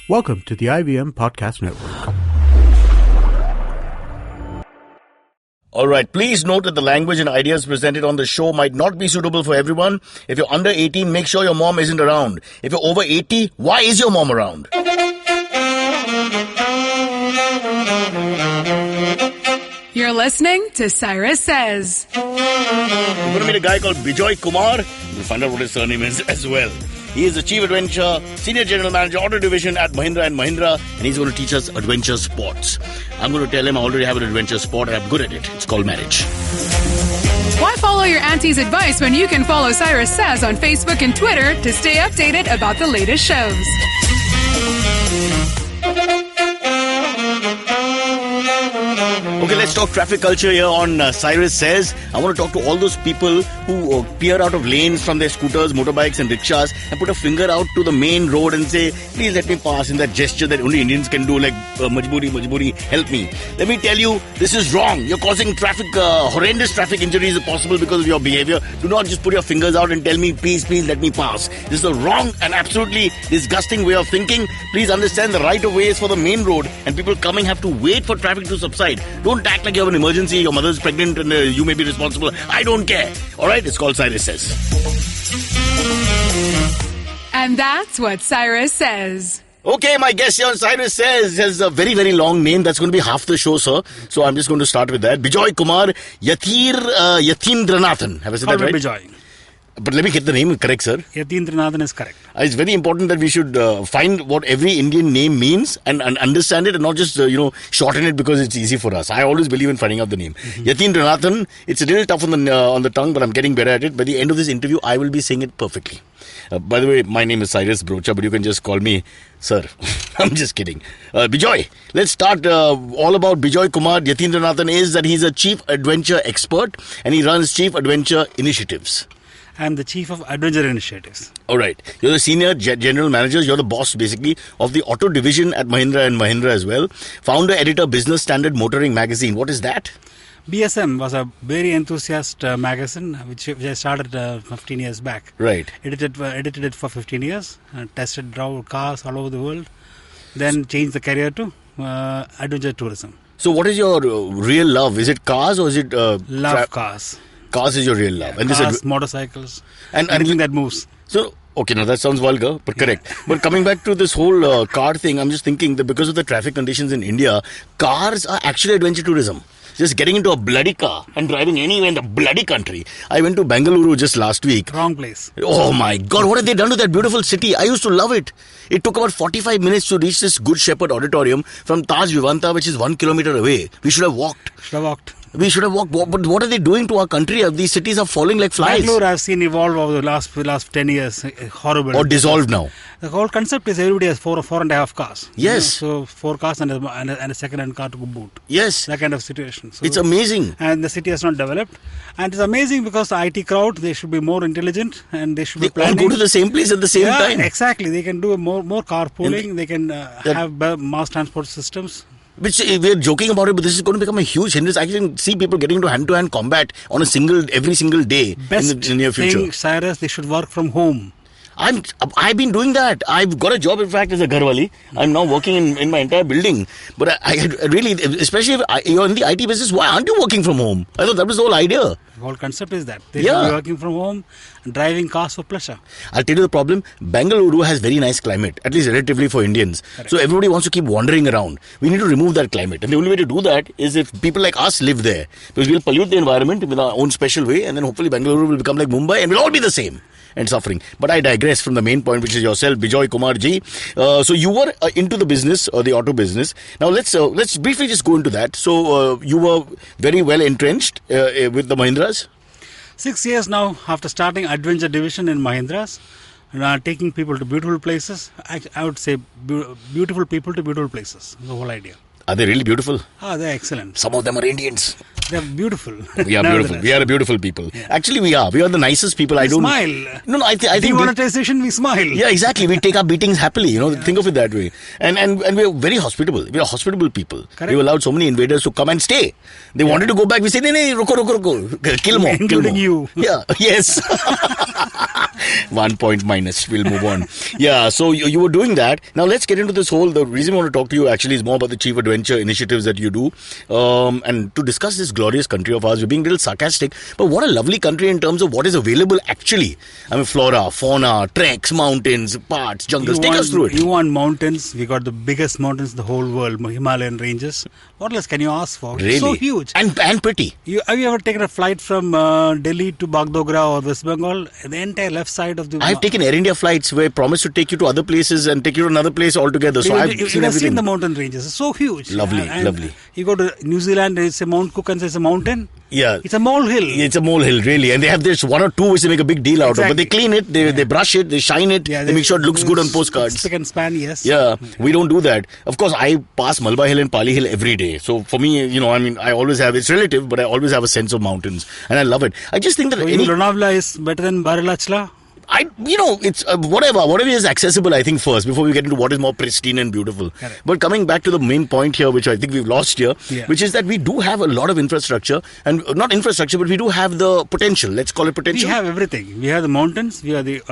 Welcome to the IVM Podcast Network. All right, please note that the language and ideas presented on the show might not be suitable for everyone. If you're under 18, make sure your mom isn't around. If you're over 80, why is your mom around? You're listening to Cyrus Says. We're going to meet a guy called Bijoy Kumar. We'll find out what his surname is as well. He is the Chief Adventure, Senior General Manager, Auto Division at Mahindra & Mahindra, and he's going to teach us adventure sports. I'm going to tell him I already have an adventure sport and I'm good at it. It's called marriage. Why follow your auntie's advice when you can follow Cyrus Says on Facebook and Twitter to stay updated about the latest shows? Okay, let's talk traffic culture here on Cyrus Says. I want to talk to all those people who peer out of lanes from their scooters, motorbikes and rickshaws and put a finger out to the main road and say, please let me pass, in that gesture that only Indians can do, like majburi, help me. Let me tell you, this is wrong. You're causing horrendous traffic injuries if possible because of your behavior. Do not just put your fingers out and tell me, please let me pass. This is a wrong and absolutely disgusting way of thinking. Please understand the right of way is for the main road and people coming have to wait for traffic to subside. Don't act like you have an emergency, your mother's pregnant and you may be responsible. I don't care. Alright, it's called Cyrus Says. And that's what Cyrus says. Okay, my guest here on Cyrus Says has a very, very long name. That's going to be half the show, sir. So I'm just going to start with that. Bijoy Kumar Yatheendranathan. Have I said that right? Bijoy. But let me get the name correct, sir. Yatheendranathan is correct. It's very important that we should find what every Indian name means and understand it and not just, shorten it because it's easy for us. I always believe in finding out the name. Yatheendranathan, it's a little tough on the tongue, but I'm getting better at it. By the end of this interview, I will be saying it perfectly. By the way, my name is Cyrus Brocha, but you can just call me Sir. I'm just kidding. Bijoy, let's start all about Bijoy Kumar Yatheendranathan is that he's a Chief Adventure Expert and he runs Chief Adventure Initiatives. I'm the Chief of Adventure Initiatives. All right. You're the Senior General Manager. You're the boss, basically, of the Auto Division at Mahindra & Mahindra as well. Founder, editor, Business Standard Motoring Magazine. What is that? BSM was a very enthusiast magazine which I started 15 years back. Right. Edited it for 15 years. Tested drove cars all over the world. Then changed the career to adventure tourism. So what is your real love? Is it cars or is it... Love cars. Cars is your real love. And cars, motorcycles, and anything that moves. So, okay, now that sounds vulgar, but correct. Yeah. But coming back to this whole car thing, I'm just thinking that because of the traffic conditions in India, cars are actually adventure tourism. Just getting into a bloody car and driving anywhere in the bloody country. I went to Bengaluru just last week. Wrong place. Oh my God, what have they done to that beautiful city? I used to love it. It took about 45 minutes to reach this Good Shepherd Auditorium from Taj Vivanta, which is 1 kilometer away. We should have walked. We should have walked. But what are they doing to our country? These cities are falling like flies. Bangalore I've seen evolve over the last 10 years. Horrible. Or dissolved now. The whole concept is everybody has four and a half cars. Yes. So 4 cars and a second-hand car to boot. Yes. That kind of situation. So it's amazing. And the city has not developed. And it's amazing because the IT crowd, they should be more intelligent and they should be planning. All go to the same place at the same time. Exactly. They can do more carpooling. They can have mass transport systems. Which we're joking about it, but this is going to become a huge hindrance. I can see people getting into hand-to-hand combat on every single day in the near future. Thing, Cyrus, they should work from home. I've been doing that. I've got a job, in fact, as a gharwali. I'm now working in my entire building. But I really, especially if you're in the IT business, why aren't you working from home? I thought that was the whole idea. The whole concept is that they should be working from home and driving cars for pleasure. I'll tell you the problem. Bengaluru has very nice climate, at least relatively for Indians. Correct. So everybody wants to keep wandering around. We need to remove that climate. And the only way to do that is if people like us live there. Because we'll pollute the environment with our own special way. And then hopefully Bengaluru will become like Mumbai and we'll all be the same. And suffering. But I digress from the main point, which is yourself, Bijoy Kumar ji. So you were into the business, the auto business. Now let's briefly just go into that. So you were very well entrenched with the Mahindras. 6 years now after starting Adventure Division in Mahindras, taking people to beautiful places. I would say beautiful people to beautiful places. The whole idea. Are they really beautiful? They're excellent. Some of them are Indians. They're beautiful. We are beautiful. We are a beautiful people. Yeah. Actually, we are. We are the nicest people. I don't smile. No, I think demonetization. We smile. Yeah, exactly. We take our beatings happily. Think of it that way. And we are very hospitable. We are hospitable people. Correct. We allowed so many invaders to come and stay. They wanted to go back. We say, "Nee, roko. Kill more." Including you. Yeah. Yes. 1 point minus. We'll move on. Yeah. So you were doing that. Now let's get into this whole. The reason I want to talk to you actually is more about the Chief Adventure initiatives that you do, and to discuss this glorious country of ours. We're being a little sarcastic, but what a lovely country in terms of what is available actually. I mean, flora, fauna, treks, mountains, parks, jungles. Take us through it. You want mountains? We got the biggest mountains in the whole world, Himalayan ranges. What else can you ask for? Really? So huge. And pretty. Have you ever taken a flight from Delhi to Bagdogra or West Bengal? The entire left side of the... I've taken Air India flights where promised to take you to other places and take you to another place altogether. So I've seen the mountain ranges. It's so huge. Lovely, lovely. You go to New Zealand, it's a Mount Cook and it's a mountain. Yeah. It's a molehill. It's a molehill, really. And they have this one or two which they make a big deal out of. But they clean it, they brush it, they shine it, they make sure it looks good on postcards. Spick and span, yes. Yeah, we don't do that. Of course, I pass Malba Hill and Pali Hill every day. So for me, I always have, it's relative, but I always have a sense of mountains. And I love it. I just think that... Lonavala is better than Baralachla? It's whatever is accessible, I think, first, before we get into what is more pristine and beautiful. Correct. But coming back to the main point here, which I think we've lost here, which is that we do have a lot of infrastructure, and not infrastructure, but we do have the potential. Let's call it potential. We have everything. We have the mountains, we have the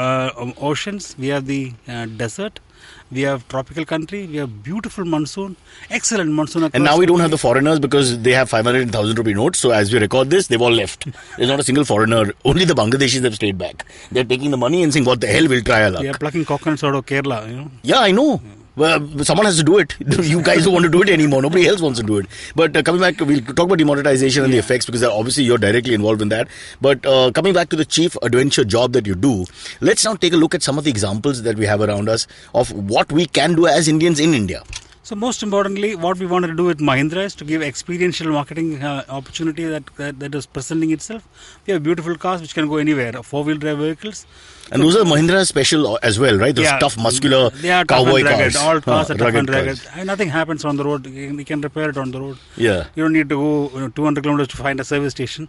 oceans, we have the desert. We have tropical country. We have beautiful monsoon. Excellent monsoon. And now we don't have the foreigners because they have 500 and 1,000 rupee notes. So as we record this, they've all left. There's not a single foreigner. Only the Bangladeshis have stayed back. They're taking the money and saying, what the hell, we'll try our luck. We are plucking coconuts out of Kerala, Yeah, I know. Well, someone has to do it. You guys don't want to do it anymore. Nobody else wants to do it. But coming back, we'll talk about demonetization and the effects because obviously you're directly involved in that. But coming back to the Chief Adventure job that you do, let's now take a look at some of the examples that we have around us of what we can do as Indians in India. So most importantly, what we wanted to do with Mahindra is to give experiential marketing opportunity that is presenting itself. We have beautiful cars which can go anywhere, four-wheel drive vehicles. And those are Mahindra special as well, right? Those tough, muscular cowboy cars. All cars are tough and rugged. And nothing happens on the road. You can repair it on the road. Yeah. You don't need to go 200 kilometers to find a service station.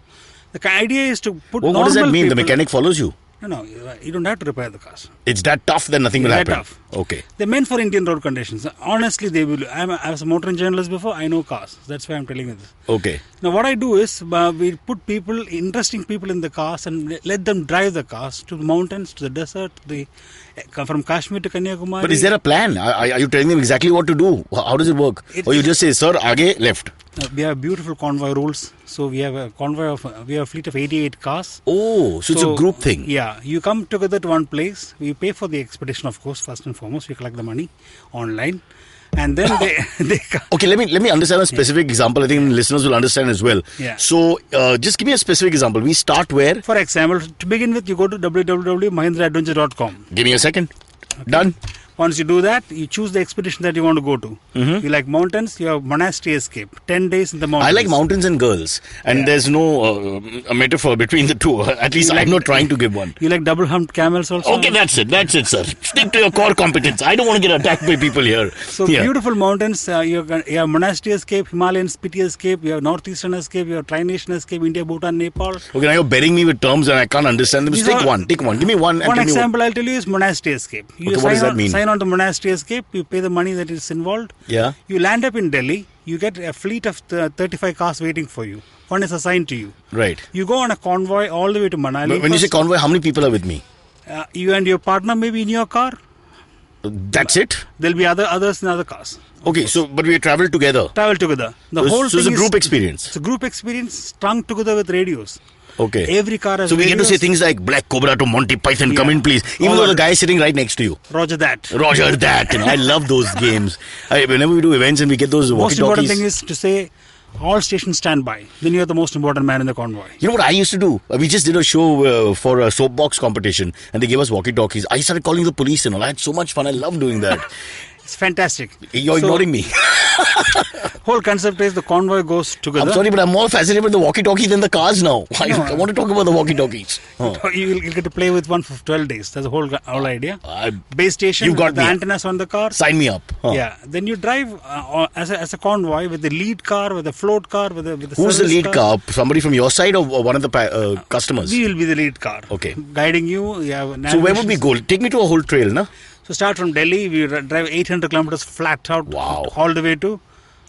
The idea is to put what does that mean? The mechanic follows you? No, you don't have to repair the cars. It's that tough, then nothing will happen. Tough. Okay. They're meant for Indian road conditions. Honestly, they will. I was a motoring journalist before. I know cars. That's why I'm telling you this. Okay. Now, what I do is we put interesting people in the cars and let them drive the cars to the mountains, to the desert, from Kashmir to Kanyakumari. But is there a plan? Are you telling them exactly what to do? How does it work? Or you just say, sir, aage, left? We have beautiful convoy rules. So we have a fleet of 88 cars. Oh, so it's a group thing. Yeah, you come together to one place. We pay for the expedition, of course, first and foremost. We collect the money online. And then they Okay, let me understand a specific example. I think listeners will understand as well. Yeah. So, just give me a specific example. We start where? For example, to begin with, you go to www.mahindraadventure.com. Give me a second. Okay. Done. Once you do that, you choose the expedition that you want to go to. You like mountains, you have monastery escape. 10 days in the mountains. I like mountains and girls. And there's no a metaphor between the two. At least I'm not trying to give one. You like double-humped camels also? Okay, that's it, sir. Stick to your core competence. I don't want to get attacked by people here. So beautiful mountains. You have monastery escape, Himalayan Spiti escape, you have northeastern escape, you have Tri-Nation escape, India, Bhutan, Nepal. Okay, now you're burying me with terms and I can't understand them. Just take one. Give me one. One example I'll tell you is monastery escape. What does that mean? Sign on to monastery escape, you pay the money that is involved. Yeah. You land up in Delhi, you get a fleet of 35 cars waiting for you. One is assigned to you. Right. You go on a convoy all the way to Manali. But when you say convoy, how many people are with me? You and your partner maybe in your car. That's it? There'll be others in other cars. Okay, but we travel together. The whole thing is a group experience. It's a group experience strung together with radios. Okay. Every car has So we radios. get to say things like Black Cobra to Monty Python, come in please. Even though the guy is sitting right next to you. Roger that. I love those games. Whenever we do events and we get those walkie-talkies. Most important thing is to say, all stations stand by. Then you're the most important man in the convoy. You know what I used to do? We just did a show for a soapbox competition and they gave us walkie-talkies. I started calling the police and all. I had so much fun. I love doing that. It's fantastic. You're ignoring me. Whole concept is the convoy goes together. I'm sorry, but I'm more fascinated with the walkie-talkie than the cars now. I want to talk about the walkie-talkies. You'll get to play with one for 12 days. That's the whole idea. Base station, you got the me. Antennas on the car. Sign me up. Yeah. Then you drive as a convoy with the lead car, with the float car, with the Who's the lead car? Somebody from your side or one of the customers? We will be the lead car. Okay. Guiding you. So where would we go? Take me to a whole trail, na? So start from Delhi. We drive 800 kilometers flat out. Wow. All the way to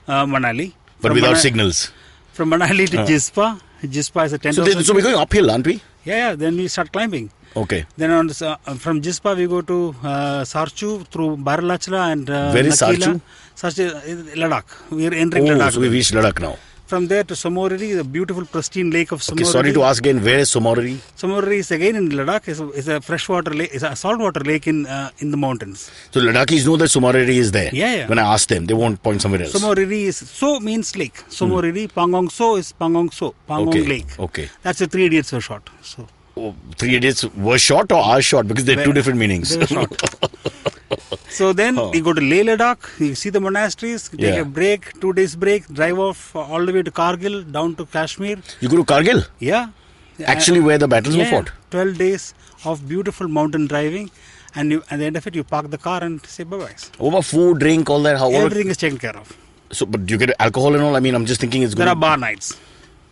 Manali. But without signals. From Manali to Jispa. Jispa is a 10,000. So we're going uphill, aren't we? Yeah. Then we start climbing. Okay. Then from Jispa we go to Sarchu through Baralachla and where is Nakila. Sarchu? Ladakh. We are entering Ladakh. So we reached Ladakh now. From there to Somorari, the beautiful pristine lake of Somorari. Okay, sorry to ask again, where is Somorari? Somorari is again in Ladakh. It's a freshwater lake. It's a saltwater lake in the mountains. So Ladakhis know that Somorari is there. Yeah. When I ask them, they won't point somewhere else. Somorari is So means lake. Somorari, Pangong So is Pangong So. Pangong Lake. Okay. That's the 3 idiots were shot. So. 3 idiots were short or are short? Because they're two different meanings. They were short. So then you go to Leh Ladakh, you see the monasteries, you take a break, 2 days break, drive off all the way to Kargil, down to Kashmir. You go to Kargil? Yeah. Actually where the battles were fought? 12 days of beautiful mountain driving, and at the end of it you park the car and say bye-bye. Over food, drink, all that? Everything is taken care of. So, but do you get alcohol and all? I mean, I'm just thinking it's good. There are bar nights.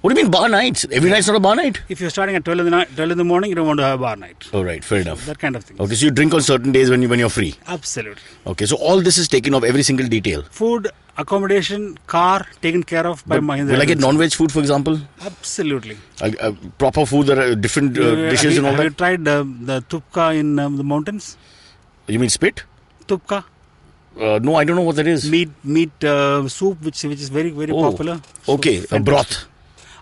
What do you mean bar nights? Every night's not a bar night? If you're starting at 12 in the morning, you don't want to have a bar night. Oh, right. Fair enough. That kind of thing. Okay, so you drink on certain days when you're free? Absolutely. Okay, so all this is taken off, every single detail? Food, accommodation, car, taken care of by Mahindra. Will I get non-veg food, for example? Absolutely. Proper food, there are different dishes and all that? Have you tried the tupka in the mountains? You mean spit? Tupka. No, I don't know what that is. Meat soup, which is very, very popular. Okay, a broth.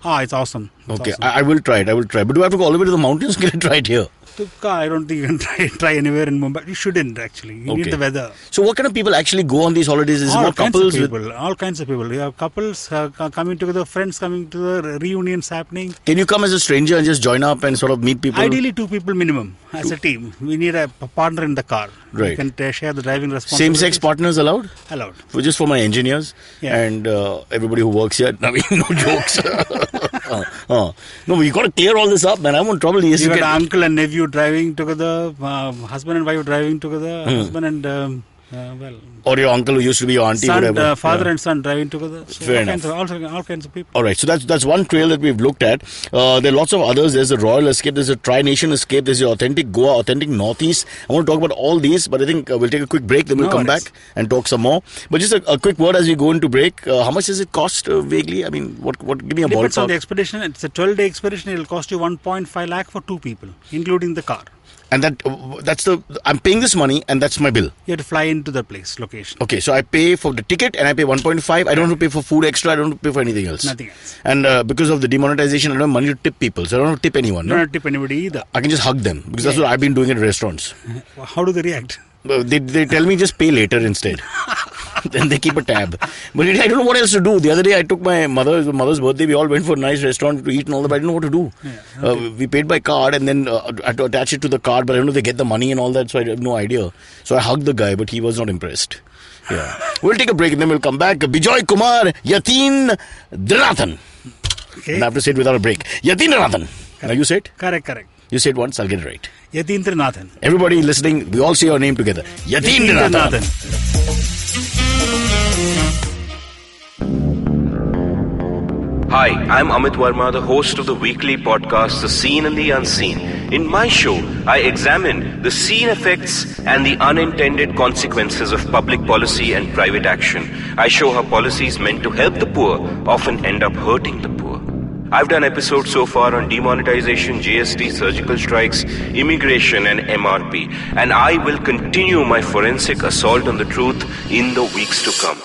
It's awesome. Okay, awesome. I will try it. But do I have to go all the way to the mountains? Can I try it here? Tupka, I don't think you can try anywhere in Mumbai. You shouldn't actually. You need the weather. So what kind of people actually go on these holidays? Is it more couples? All kinds of people. You have couples coming together, friends coming to the reunions happening. Can you come as a stranger and just join up and sort of meet people? Ideally 2 people minimum as a team. We need a partner in the car. Right. We can share the driving responsibility. Same-sex partners allowed? Allowed. Just for my engineers and everybody who works here. I mean, no jokes. No, you got to clear all this up, man. I'm in trouble. You got uncle and nephew driving together, husband and wife driving together, husband and or your uncle who used to be your auntie, son, whatever. Father and son driving together. So Fair enough. All kinds of people. All right, so that's one trail that we've looked at. There are lots of others. There's the Royal Escape. There's a Tri-Nation Escape. There's the authentic Goa, authentic Northeast. I want to talk about all these, but I think we'll take a quick break. Then we'll come back and talk some more. But just a quick word as we go into break. How much does it cost vaguely? I mean, what? Give me a ballpark. Depends on the expedition. It's a 12-day expedition. It'll cost you 1.5 lakh for 2 people, including the car. And that's I'm paying this money and that's my bill. You have to fly into the place, location. Okay, so I pay for the ticket and I pay 1.5. I don't have to pay for food extra. I don't have to pay for anything else. Nothing else. And because of the demonetization, I don't have money to tip people. So I don't have to tip anyone. No? Don't have to tip anybody either. I can just hug them because that's what I've been doing at restaurants. How do they react? They tell me just pay later instead. Then they keep a tab. But I don't know what else to do. The other day I took my mother's birthday. We all went for a nice restaurant to eat and all that. But I didn't know what to do. Yeah, okay. We paid by card and then I had to attach it to the card. But I don't know if they get the money and all that. So I have no idea. So I hugged the guy, but he was not impressed. Yeah. We'll take a break and then we'll come back. Bijoy Kumar Yatheendranathan. Okay. And I have to say it without a break. Yatheendranathan. Now you say it? Correct. You say it once, I'll get it right. Yatheendranathan. Everybody listening, we all say your name together. Yatheendranathan. Hi, I'm Amit Verma, the host of the weekly podcast, The Seen and the Unseen. In my show, I examine the seen effects and the unintended consequences of public policy and private action. I show how policies meant to help the poor often end up hurting the poor. I've done episodes so far on demonetization, GST, surgical strikes, immigration and MRP. And I will continue my forensic assault on the truth in the weeks to come.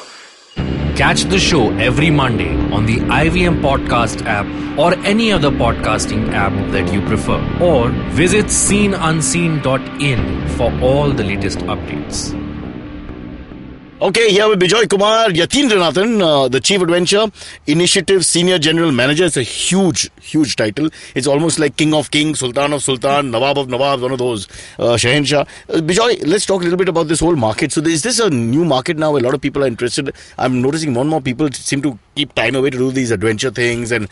Catch the show every Monday on the IVM Podcast app or any other podcasting app that you prefer. Or visit seenunseen.in for all the latest updates. Okay, here with Bijoy Kumar Yatheendranathan, the Chief Adventure Initiative Senior General Manager. It's a huge title. It's almost like King of Kings, Sultan of Sultan, Nawab of Nawab, one of those, Shahenshah. Bijoy, let's talk a little bit about this whole market. So is this a new market now where a lot of people are interested? I'm noticing more and more people seem to keep time away to do these adventure things and,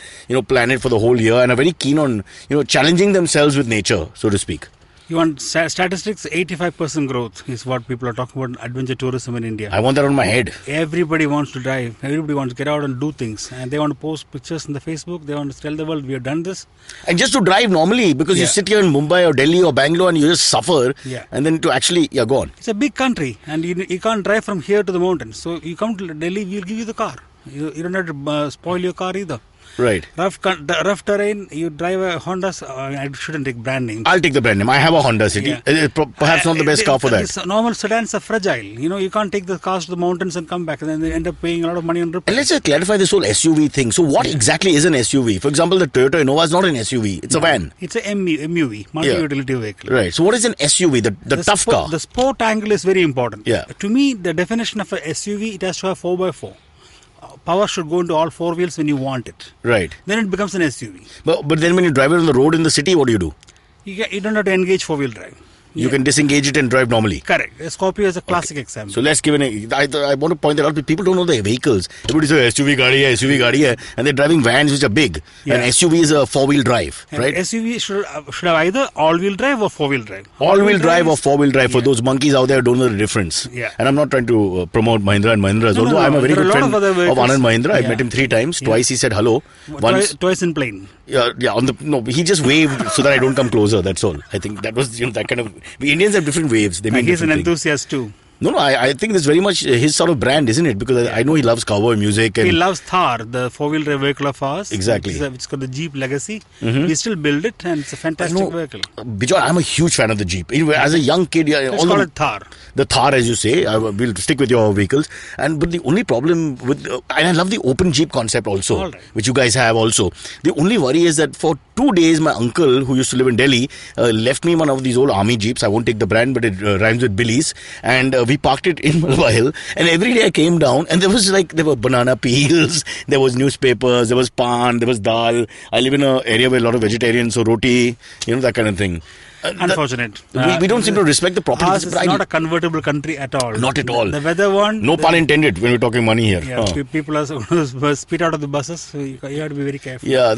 plan it for the whole year and are very keen on, challenging themselves with nature, so to speak. You want statistics? 85% growth is what people are talking about adventure tourism in India. I want that on my head. Everybody wants to drive. Everybody wants to get out and do things. And they want to post pictures on the Facebook. They want to tell the world, we have done this. And just to drive normally, because you sit here in Mumbai or Delhi or Bangalore and you just suffer. Yeah. And then to actually, go on. It's a big country and you can't drive from here to the mountains. So you come to Delhi, we'll give you the car. You don't have to spoil your car either. Right. Rough terrain, you drive a Honda. I shouldn't take brand names. I'll take the brand name. I have a Honda City. Yeah. Perhaps not the best car for that. These normal sedans are fragile. You can't take the cars to the mountains and come back, and then they end up paying a lot of money on repair. And let's just clarify this whole SUV thing. So what exactly is an SUV? For example, the Toyota Innova is not an SUV. It's a van. It's a MUV, multi-utility vehicle. Right. So what is an SUV? The tough car. The sport angle is very important. Yeah. To me, the definition of a SUV, it has to have 4x4. Power should go into all four wheels when you want it. Right. Then it becomes an SUV. But then when you drive it on the road in the city, what do? You don't have to engage four-wheel drive. You can disengage it and drive normally. Correct. A Scorpio is a classic example. So let's give I want to point that out. People don't know the vehicles. Everybody says SUV gaadi hai, and they're driving vans which are big. Yeah. And SUV is a four-wheel drive, and right? SUV should have either all-wheel drive or four-wheel drive. All-wheel drive or four-wheel drive for those monkeys out there who don't know the difference. Yeah. And I'm not trying to promote Mahindra and Mahindras. Although I'm a very good friend of Anand Mahindra. I've met him 3 times. Twice he said hello. Once twice in plane. He just waved so that I don't come closer. That's all. I think that was that kind of. We Indians have different waves. They mean he's an things. enthusiast too. No, I think that's very much his sort of brand, isn't it? Because I know he loves cowboy music. And he loves Thar, the four-wheel drive vehicle of ours. Exactly. It's got the Jeep legacy. Mm-hmm. We still build it and it's a fantastic vehicle. Bijoy, I'm a huge fan of the Jeep. As a young kid, let's call it Thar. The Thar, as you say. We'll stick with your vehicles. But the only problem with... and I love the open Jeep concept also, which you guys have also. The only worry is that for 2 days, my uncle, who used to live in Delhi, left me one of these old army Jeeps. I won't take the brand, but it rhymes with Billy's. And we parked it in Malwa Hill. And every day I came down and there were banana peels, there was newspapers, there was pan, there was dal. I live in an area where a lot of vegetarians, so roti, that kind of thing. Unfortunate. We don't seem to respect the property. Ours is not a convertible country at all. Not at all. The weather one. No pun intended when we're talking money here. Yeah, people are spit out of the buses, so you have to be very careful. Yeah,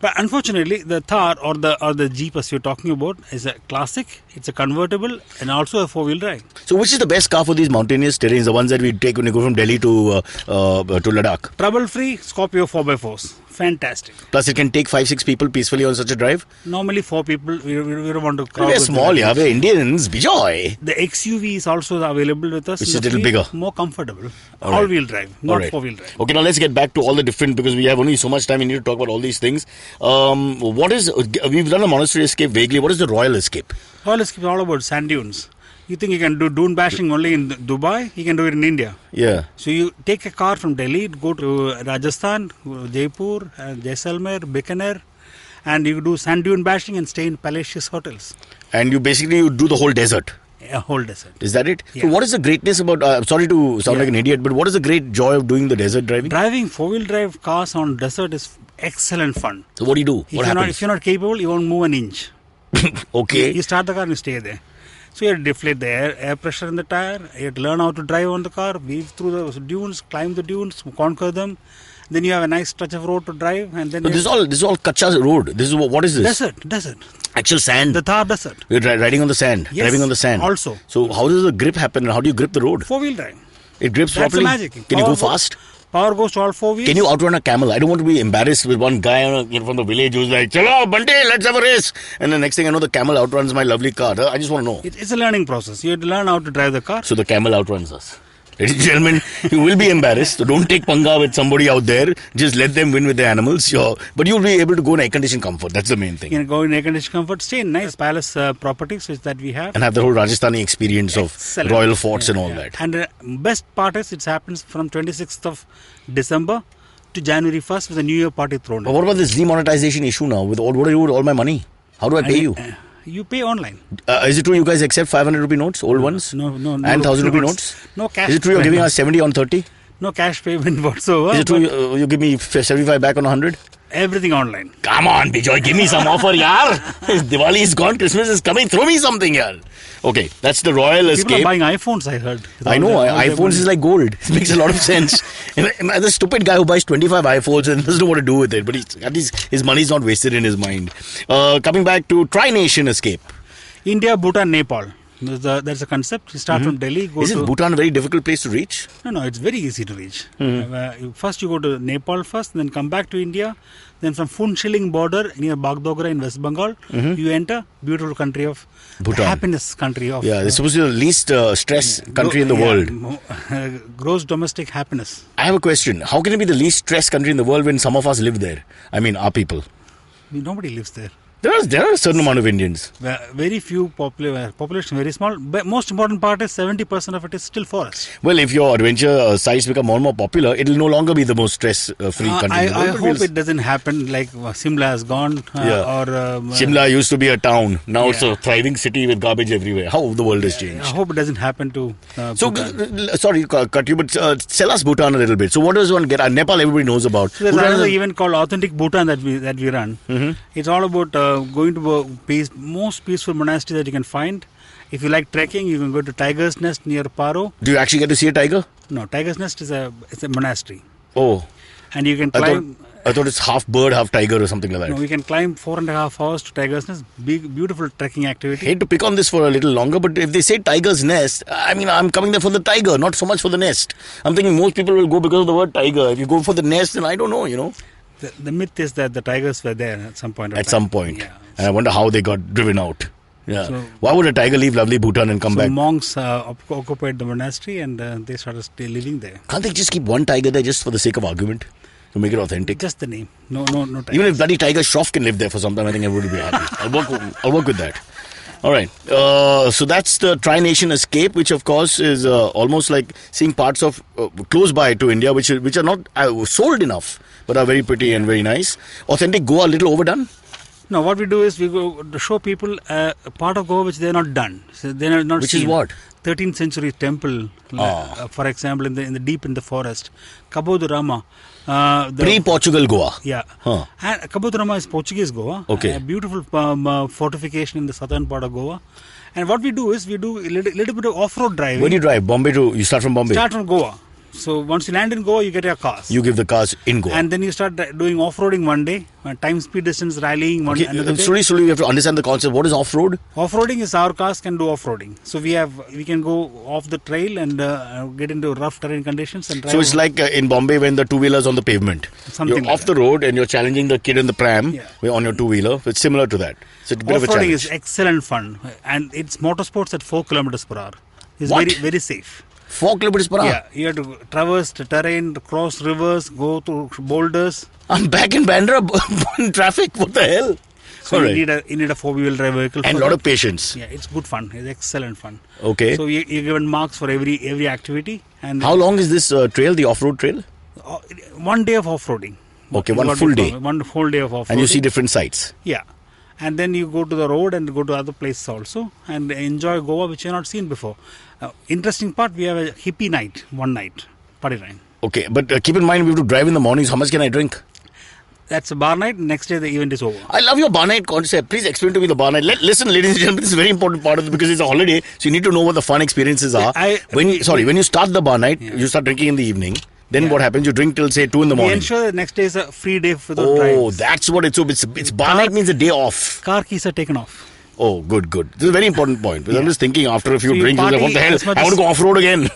but unfortunately, the Thar or the Jeep as you're talking about is a classic. It's a convertible and also a four-wheel drive. So, which is the best car for these mountainous terrains? The ones that we take when you go from Delhi to Ladakh. Trouble-free Scorpio 4x4s. Fantastic. Plus, it can take 5-6 people peacefully on such a drive. Normally, 4 people. We don't want to crowd. We're small, we're Indians. Bijoy. The XUV is also available with us. Which is a little bigger. More comfortable. All-wheel drive, not four-wheel drive. Okay, now let's get back to all the different, because we have only so much time. We need to talk about all these things. We've done a monastery escape vaguely. What is the royal escape? Royal escape is all about sand dunes. You think you can do dune bashing only in Dubai? You can do it in India. Yeah. So you take a car from Delhi, go to Rajasthan, Jaipur, Jaisalmer, Bikaner, and you do sand dune bashing and stay in palatial hotels. And you basically do the whole desert. A whole desert. Is that it? Yeah. So what is the greatness about... I'm sorry to sound like an idiot, but what is the great joy of doing the desert driving? Driving four-wheel drive cars on desert is excellent fun. So what do you do? What happens? If you're not capable, you won't move an inch. Okay. You start the car and you stay there. So you have to deflate the air pressure in the tire. You have to learn how to drive on the car, weave through the dunes, climb the dunes, conquer them. Then you have a nice stretch of road to drive, and then. But this is all Kacha road. This is what is this? Desert. Actual sand. The Thar desert. You're riding on the sand. Yes, driving on the sand. Also. So how does the grip happen? How do you grip the road? Four-wheel drive. It grips That's properly. the magic. Can you go fast? Power goes to all four wheels. Can you outrun a camel? I don't want to be embarrassed with one guy from the village who's like, "Chalo, Bunty, let's have a race." And the next thing I know, the camel outruns my lovely car. I just want to know. It's a learning process. You have to learn how to drive the car. So the camel outruns us. Ladies and gentlemen, you will be embarrassed. So don't take panga with somebody out there. Just let them win with the animals. But you'll be able to go in air-conditioned comfort. That's the main thing. You can go in air-conditioned comfort. Stay in nice palace properties that we have. And have the whole Rajasthani experience of royal forts and all that. And the best part is it happens from 26th of December to January 1st with the New Year party thrown. But what about this demonetization issue now? What do I do with all my money? How do I pay you? You pay online. Is it true you guys accept 500 rupee notes, old ones? No. And 1,000 rupee notes? No cash. Is it true you're giving us 70 on 30? No cash payment whatsoever. Is it true you give me 75 back on 100? Everything online. Come on, Bijoy, give me some offer, yaar. Diwali is gone, Christmas is coming. Throw me something, yaar. Okay, that's the royal escape. People are buying iPhones, I heard. I know, iPhones is like gold. It makes a lot of sense. The stupid guy who buys 25 iPhones and doesn't know what to do with it, but at least his money's not wasted in his mind. Coming back to Tri-Nation escape. India, Bhutan, Nepal. That's a concept. You start from Delhi. Isn't Bhutan a very difficult place to reach? No, it's very easy to reach. First you go to Nepal first, then come back to India. Then from Phuntshiling border near Bagdogra in West Bengal, you enter beautiful country of Bhutan. Happiness country of. Yeah, it's supposed to be the least stress country in the world. Gross domestic happiness. I have a question. How can it be the least stress country in the world when some of us live there? I mean, our people. Nobody lives there. There are a certain amount of Indians. Very few population, very small. But most important part is 70% of it is still forest. Well, if your adventure sites become more and more popular, it will no longer be the most stress-free country. I hope it doesn't happen like Simla has gone. Shimla used to be a town. Now it's a thriving city with garbage everywhere. How the world has changed. I hope it doesn't happen to Bhutan. Sorry, cut you, but sell us Bhutan a little bit. So what does one get? Nepal, everybody knows about. So there's another event called Authentic Bhutan that we run. It's all about going to most peaceful monastery that you can find. If you like trekking, you can go to Tiger's Nest near Paro. Do you actually get to see a tiger? No, Tiger's Nest is a monastery. Oh. And you can climb. I thought it's half bird, half tiger or something like that. No, we can climb 4.5 hours to Tiger's Nest. Big, beautiful trekking activity. Hate to pick on this for a little longer, but if they say Tiger's Nest, I mean, I'm coming there for the tiger, not so much for the nest. I'm thinking most people will go because of the word tiger. If you go for the nest, then I don't know, The myth is that the tigers were there at some point. Some point. Yeah. And I wonder how they got driven out. Yeah. So, why would a tiger leave lovely Bhutan and come back? Monks occupied the monastery and they started living there. Can't they just keep one tiger there just for the sake of argument? To make it authentic? Just the name. No tiger. Even if bloody Tiger Shroff can live there for some time, I think everybody will be happy. I'll work with that. All right. So that's the Tri-Nation escape, which of course is almost like seeing parts of close by to India, which are not sold enough, but are very pretty and very nice. Authentic Goa, a little overdone? No, what we do is we go to show people a part of Goa which they are not done. So they are not which seen. Is what? 13th century temple, for example, in the deep in the forest. Kabodurama. Pre-Portugal Goa. Yeah. Huh. And Kabodurama is Portuguese Goa. Okay. A beautiful fortification in the southern part of Goa. And what we do is we do a little bit of off-road driving. Where do you drive? You start from Bombay? Start from Goa. So once you land in Goa, you get your cars. You give the cars in Goa. And then you start doing off-roading one day, time, speed, distance, rallying another day. Slowly, we have to understand the concept. What is off-road? Off-roading is our cars can do off-roading. So we can go off the trail and get into rough terrain conditions. And drive. So it's like in Bombay when the two-wheeler's on the pavement. Something You're off the road and you're challenging the kid in the pram on your two-wheeler. It's similar to that. It's a bit of a challenge. Off-roading is excellent fun. And it's motorsports at 4 kilometers per hour. It's What? very, very safe. 4 kilometers per hour? Yeah, you have to traverse the terrain, cross rivers, go through boulders. I'm back in Bandra in traffic. What the hell? So you need a 4-wheel drive vehicle. And a lot of patience. Yeah, it's good fun. It's excellent fun. Okay. So you're given marks for every activity. And how long is this trail, the off-road trail? 1 day of off-roading. Okay, one full day. 1 full day of off-roading. And you see different sites. Yeah. And then you go to the road and go to other places also and enjoy Goa, which you have not seen before. Interesting part, we have a hippie night, one night, party night. Okay, but keep in mind we have to drive in the mornings. How much can I drink? That's a bar night. Next day the event is over. I love your bar night concept. Please explain to me the bar night. Listen, ladies and gentlemen, this is a very important part of it because it's a holiday. So you need to know what the fun experiences are. When you start the bar night, you start drinking in the evening. Then what happens? You drink till say 2 in the morning. We ensure that next day is a free day without drives. Oh, that's what it's. So it's bar night means a day off. Car keys are taken off. Oh, good. This is a very important point. Because I'm just thinking after a few drinks, what the hell? I want to go off-road again.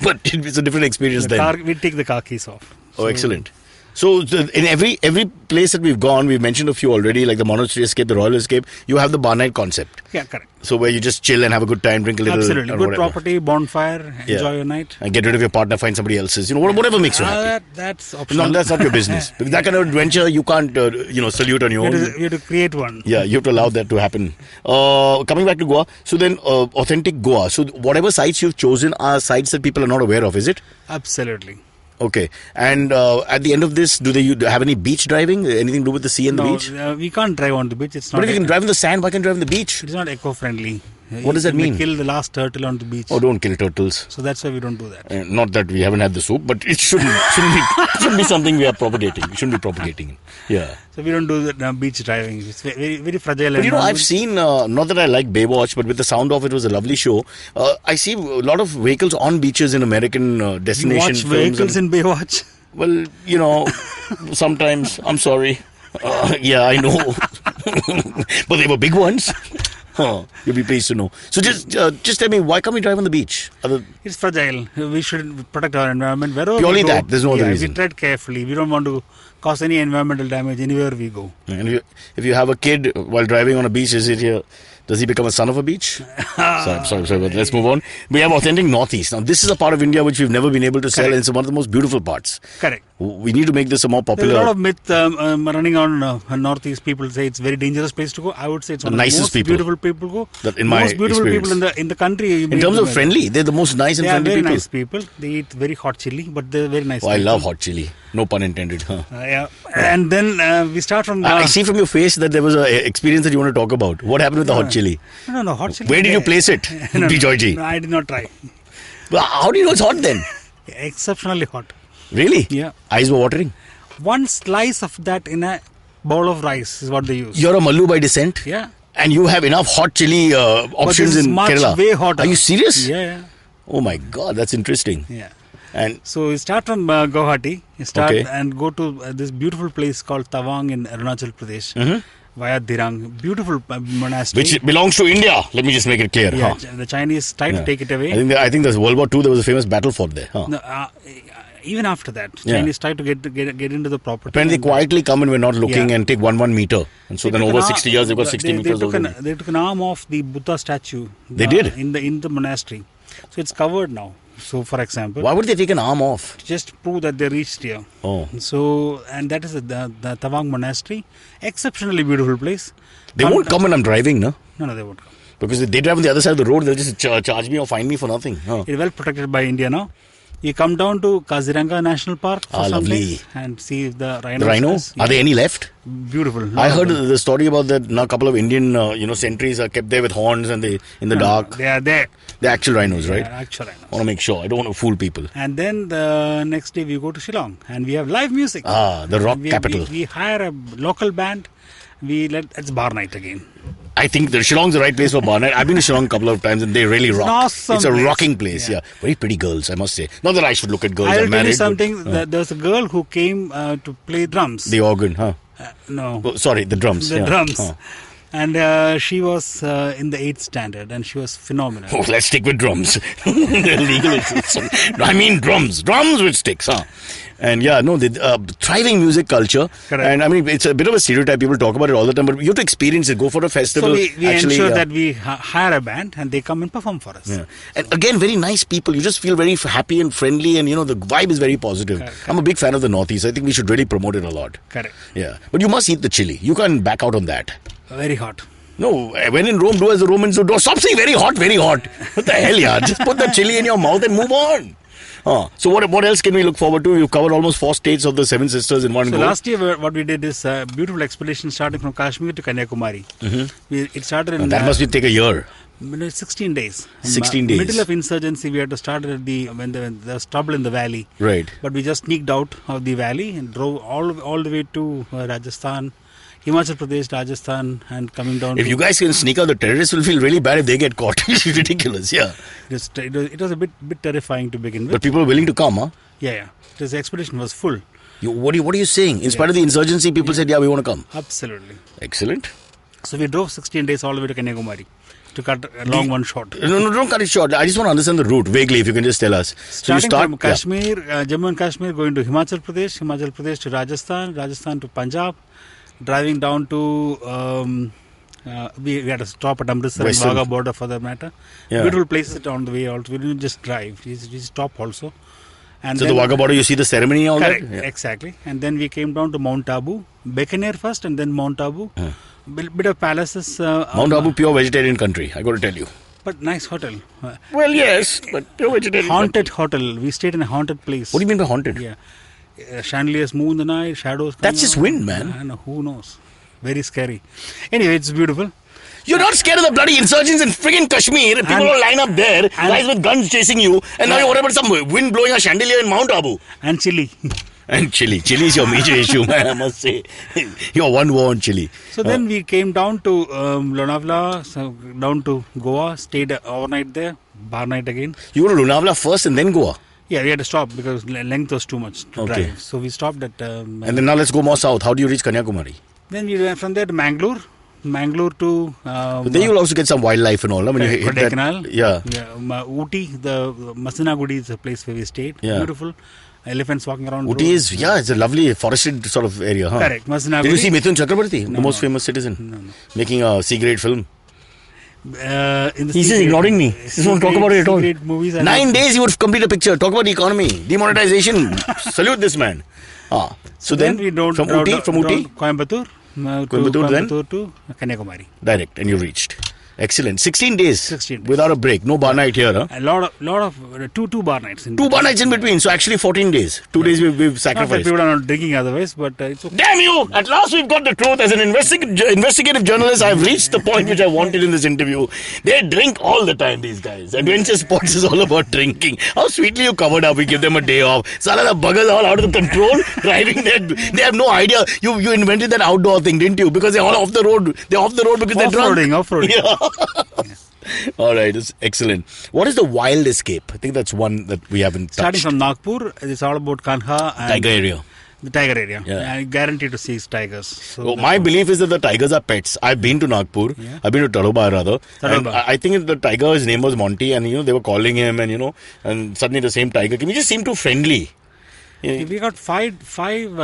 But it's a different experience then. We take the car keys off. Oh, excellent. So in every place that we've gone, we've mentioned a few already, like the monastery escape, the royal escape, you have the bar night concept. Yeah, correct. So where you just chill and have a good time, drink a little. Absolutely. Good whatever. property, bonfire, enjoy your night. And get rid of your partner, find somebody else's. Whatever makes you happy. That's optional. No, that's not your business. Because that kind of adventure, you can't, salute on your own. You have to create one. Yeah, you have to allow that to happen. Coming back to Goa, so then authentic Goa. So whatever sites you've chosen are sites that people are not aware of, is it? Absolutely. Okay. And at the end of this, do they have any beach driving? Anything to do with the sea and the beach? We can't drive on the beach. It's not. But if you can drive in the sand, why can't you drive on the beach? It's not eco-friendly. What does that mean? We kill the last turtle on the beach. Oh, don't kill turtles. So that's why we don't do that. Not that we haven't had the soup, but it shouldn't be something we are propagating. We shouldn't be propagating. Yeah. So we don't do the beach driving. It's very, very fragile. But I've seen, not that I like Baywatch, but with the sound of it was a lovely show. I see a lot of vehicles on beaches in American destination you watch films. Vehicles in Baywatch? Well, sometimes, I'm sorry. Yeah, I know. But they were big ones. You'll be pleased to know. So just tell me, why can't we drive on the beach? It's fragile. We should protect our environment. Wherever Purely we go, that. There's no other reason. We tread carefully. We don't want to cause any environmental damage anywhere we go. And if you have a kid while driving on a beach, does he become a son of a beach? Sorry, but let's move on. We have authentic Northeast. Now, this is a part of India which we've never been able to sell, and it's one of the most beautiful parts. Correct. We need to make this a more popular... There's a lot of myth running on Northeast. People say it's a very dangerous place to go. I would say it's one of the most beautiful people to go. Most beautiful people in the country. In terms of friendly, they're the most nice and friendly people. They are very nice people. They eat very hot chili, but they're very nice people. I love hot chili. No pun intended. Yeah. And then we start from... I see from your face that there was an experience that you want to talk about. What happened with the hot chili? No, hot chili. Where did you place it? Bijoy ji? No, I did not try. Well, how do you know it's hot then? Exceptionally hot. Really? Yeah. Eyes were watering? One slice of that in a bowl of rice is what they use. You're a Mallu by descent? Yeah. And you have enough hot chili options in Kerala? Way hotter. Are you serious? Yeah. Oh my God, that's interesting. Yeah. And so we start from Guwahati. And go to this beautiful place called Tawang in Arunachal Pradesh. Via Dirang. Beautiful monastery. Which belongs to India. Let me just make it clear. Yeah, the Chinese tried to take it away. I think there's World War II. There was a famous battle fought there. No, even after that, Chinese tried to get into the property. When they quietly come and we're not looking and take 1 meter. And so then over 60 years, they've got 60 meters. They took an arm off the Buddha statue. They did? In the monastery. So it's covered now. So, for example... Why would they take an arm off? Just to prove that they reached here. Oh. So, and that is the Tawang Monastery. Exceptionally beautiful place. They won't come when I'm driving, no? No, they won't come. Because if they drive on the other side of the road, they'll just charge me or fine me for nothing. It's well protected by India now. You come down to Kaziranga National Park for some days and see the rhinos. The rhino? Are there any left? Beautiful. I heard the story about that. Now, a couple of Indian, sentries are kept there with horns and they in the dark. They are there. The actual rhinos, right? Actual rhinos. I want to make sure. I don't want to fool people. And then the next day we go to Shillong and we have live music. The rock capital. We hire a local band. It's bar night again. I think Shillong's the right place for bar night. I've been to Shillong a couple of times and they really rock. Awesome it's a rocking place, yeah. Very pretty girls, I must say. Not that I should look at girls. I'll I'm married. Tell you something. There's a girl who came to play drums. The organ, No. Oh, sorry, the drums. The drums. And she was in the 8th standard and she was phenomenal. Oh, let's stick with drums. Legal issues. I mean drums. Drums with sticks, And the thriving music culture. Correct. And I mean, it's a bit of a stereotype. People talk about it all the time, but you have to experience it. Go for a festival. So we ensure that we hire a band and they come and perform for us. Yeah. And again, very nice people. You just feel very happy and friendly and, the vibe is very positive. Correct. I'm a big fan of the Northeast. I think we should really promote it a lot. Correct. Yeah. But you must eat the chili. You can't back out on that. Very hot. No, when in Rome, do as the Romans do. Stop saying very hot, very hot. What the hell, yaar? Just put the chili in your mouth and move on. So what else can we look forward to? You've covered almost 4 states of the 7 sisters in one go. So last year what we did is a beautiful expedition starting from Kashmir to Kanyakumari. It started in... that must take a year. 16 days. 16 days. Middle of insurgency, we had to start at when there was trouble in the valley. Right. But we just sneaked out of the valley and drove all the way to Rajasthan, Himachal Pradesh, Rajasthan, and coming down. If you guys can sneak out, the terrorists will feel really bad if they get caught. It's ridiculous, yeah. It was a bit terrifying to begin with. But people were willing to come, huh? Yeah. The expedition was full. What are you saying? In spite of the insurgency, people said, we want to come. Absolutely. Excellent. So we drove 16 days all the way to Kanyakumari. To cut a long one short. No, don't cut it short. I just want to understand the route vaguely, if you can just tell us. Starting from Kashmir, Jammu and Kashmir, going to Himachal Pradesh to Rajasthan to Punjab, driving down to we had to stop at Amritsar and Wagah border for that matter. Yeah. Beautiful places on the way also. We didn't just drive, we stop also. And so the Wagah border, you see the ceremony all correct, that? Yeah. Exactly. And then we came down to Mount Abu, Bikaner first and then Mount Abu. Bit of palaces. Mount Abu, pure vegetarian country, I got to tell you. But nice hotel. Well, yes, but you're vegetarian. Haunted hotel. We stayed in a haunted place. What do you mean by haunted? Yeah. Chandeliers move in the night, shadows. That's just wind, man. And who knows? Very scary. Anyway, it's beautiful. You're not scared of the bloody insurgents in friggin' Kashmir. People all line up there, guys with guns chasing you, and now you're worried about some wind blowing a chandelier in Mount Abu. And chili. And chili. Chili is your major issue, man, I must say. You're one war on chili. So then we came down to Lonavala, so down to Goa, stayed overnight there, bar night again. You go to Lonavala first and then Goa? Yeah, we had to stop because length was too much to drive. So we stopped at... and then now let's go more south. How do you reach Kanyakumari? Then we went from there to Mangalore to... but then you'll also get some wildlife and all. When you hit that, Canal. Yeah. Uti, the Masinagudi is a place where we stayed. Yeah. Beautiful. Elephants walking around. Uti is, it's a lovely forested sort of area. Huh? Correct. Masinagudi. Did you see Mithun Chakrabarti, the most famous citizen? No. Making a C-grade film. He's just ignoring me. He doesn't want to talk about it at all. Movies 9 days he would complete a picture. Talk about the economy, demonetization. Salute this man. So then we don't from Uti Coimbatore then to Kanyakumari. Direct, and you reached. Excellent. 16 days. 16 days. Without a break. No bar night here, huh? A lot of two bar nights. Two bar nights in between. So actually 14 days. 2 days we've sacrificed. Not that people are not drinking otherwise, but it's okay. Damn you! At last we've got the truth. As an investigative journalist, I've reached the point which I wanted in this interview. They drink all the time, these guys. Adventure Sports is all about drinking. How sweetly you covered up. We give them a day off. Sala, the buggers are all out of control. Driving there. They have no idea. You invented that outdoor thing, didn't you? Because they're all off the road. They're off the road because they're drunk. Off-roading. Yeah. All right, it's excellent. What is the wild escape? I think that's one that we haven't touched. Starting from Nagpur, it's all about Kanha and Tiger area. The tiger area. Yeah. I guarantee to see tigers. So my belief is that the tigers are pets. I've been to Nagpur. Yeah. I've been to Tadoba rather. And I think the tiger, his name was Monty, and they were calling him, and suddenly the same tiger came. He just seemed too friendly. Yeah. We got five